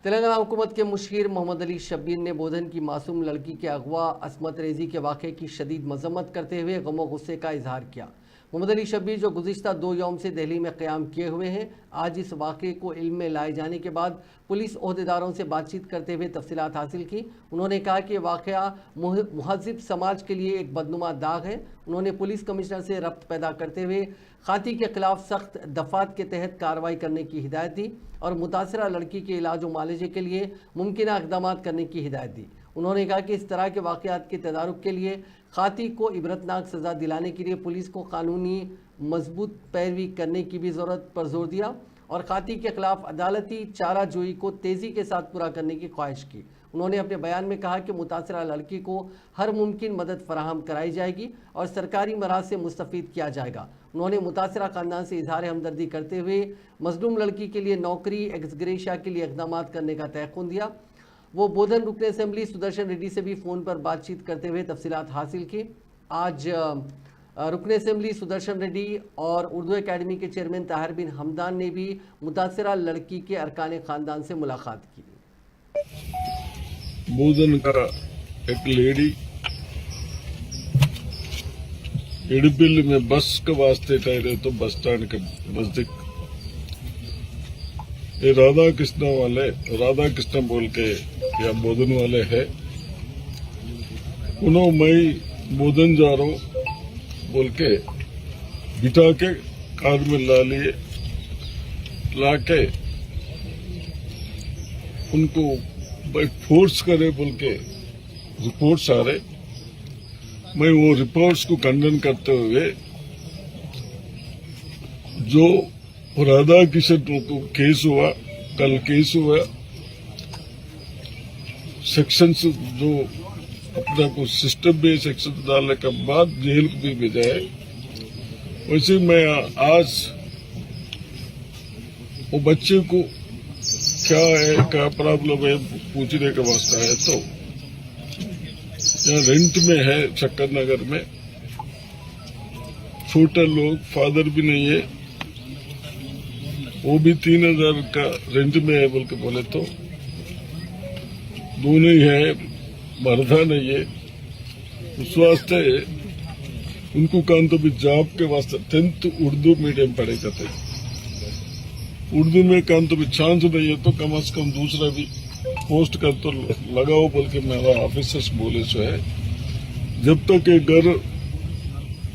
तेलंगाना हुकूमत के मुशीर मोहम्मद अली शब्बीर ने बोधन की मासूम लड़की के अगवा असमत रेजी के वाक़े की शदीद मजम्मत करते हुए गम व गुस्से का इजहार किया। मोहम्मद अली शब्बीर जो गुज़िश्ता 2 यौम से दिल्ली में क़याम किए हुए हैं, आज इस वाक़े को इल्म में लाए जाने के बाद पुलिस ओहदेदारों से बातचीत करते हुए तफसीलात हासिल की। उन्होंने कहा कि वाक़या मुहज़्ज़िब समाज के लिए एक बदनुमा दाग है। उन्होंने पुलिस कमिश्नर से रब्त पैदा करते हुए खाती के खिलाफ सख्त दफ़ात के तहत कार्रवाई करने की हिदायत दी और मुतासरा लड़की के इलाज व मालिजे के लिए मुमकिन इक़दाम करने की हिदायत दी। उन्होंने कहा कि इस तरह के वाक़यात के तदारुक के लिए खाती को इबरतनाक सज़ा दिलाने के लिए पुलिस को कानूनी मजबूत पैरवी करने की भी ज़रूरत पर जोर दिया और खाती के खिलाफ अदालती चाराजोई को तेज़ी के साथ पूरा करने की ख्वाहिश की। उन्होंने अपने बयान में कहा कि मुतासरा लड़की को हर मुमकिन मदद फराहम कराई जाएगी और सरकारी मराज से मुस्तफ़ीद किया जाएगा। उन्होंने मुतासरा ख़ानदान से इजहार हमदर्दी करते हुए मजलूम लड़की के लिए नौकरी एक्स ग्रेशिया के लिए इक़दाम करने का तयक़ुन दिया। वो बोधन रुकन असेंबली सुदर्शन रेड्डी से भी फ़ोन पर बातचीत करते हुए तफसीलात हासिल की। आज रुकन असेंबली सुदर्शन रेड्डी और उर्दू एकेडमी के चेयरमैन ताहिर बिन हमदान ने भी मुतासरा लड़की के अरकान ख़ानदान से मुलाकात की। बोधन का एक लेडी इडबिल में बस के वास्ते ठहरे तो बस स्टैंड के नजदीक ये राधा कृष्ण बोल के या बोधन वाले है। उन्होंने मैं बोधन जा रहा हूं बोल के बिठा के कार में लाके उनको भाई फोर्स करे बोल के रिपोर्ट्स आ रहे। मैं वो रिपोर्ट्स को खंडन करते हुए जो राधा किशन को केस हुआ, कल केस हुआ, सेक्शंस जो अपना को सिस्टम में सेक्शन डालने के बाद जेल को भी भेजा है, वैसे मैं आज वो बच्चे को क्या है क्या प्रॉब्लम है पूछने का वास्ता है। तो यहाँ रेंट में है शक्कर नगर में, छोटे लोग, फादर भी नहीं है, वो भी 3000 का रेंट में है बोल के बोले तो दोनों ही है, मर्दा नहीं है। उस वास्ते उनको कहा तो भी जॉब के वास्ते 10th उर्दू मीडियम पढ़ेगा थे, उर्दू में कहा तो भी चांस नहीं है तो कम से कम दूसरा भी पोस्ट कर तो लगाओ बोल के मेरा ऑफिसर्स बोले सो है। जब तक ये घर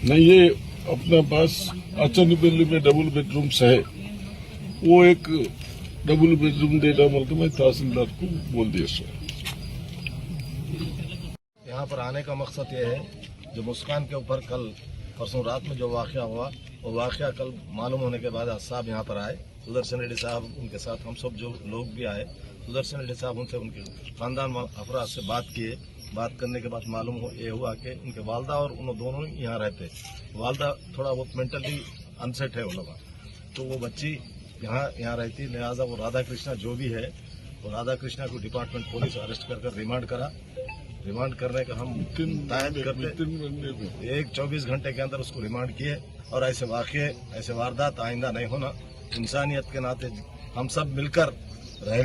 नहीं है अपना पास अचनबिल्ली में डबल बेडरूम्स है, वो एक डबल बेडरूम देना बोल के मैं तहसीलदार को बोल दिया सो। यहाँ पर आने का मकसद ये है, जो मुस्कान के ऊपर कल परसों रात में जो वाक़या हुआ, वो वाक़या कल मालूम होने के बाद साहब यहाँ पर आए, सुदर्शन रेड्डी साहब उनके साथ हम सब जो लोग भी आए। सुदर्शन रेड्डी साहब उनसे उनके खानदान अफराद से बात किए। बात करने के बाद मालूम ये हुआ कि उनके वालदा और उन दोनों ही यहाँ रहते। वालदा थोड़ा बहुत मेंटली अनसेट है वो लोग, तो वो बच्ची यहाँ रहती, लिहाजा वो राधा कृष्णा जो भी है, वो राधा कृष्णा को डिपार्टमेंट पुलिस अरेस्ट कर रिमांड करा। रिमांड करने का हम तायद करते 24 घंटे के अंदर उसको रिमांड किए और ऐसे वाक़े, ऐसे वारदात आइंदा नहीं होना, इंसानियत के नाते हम सब मिलकर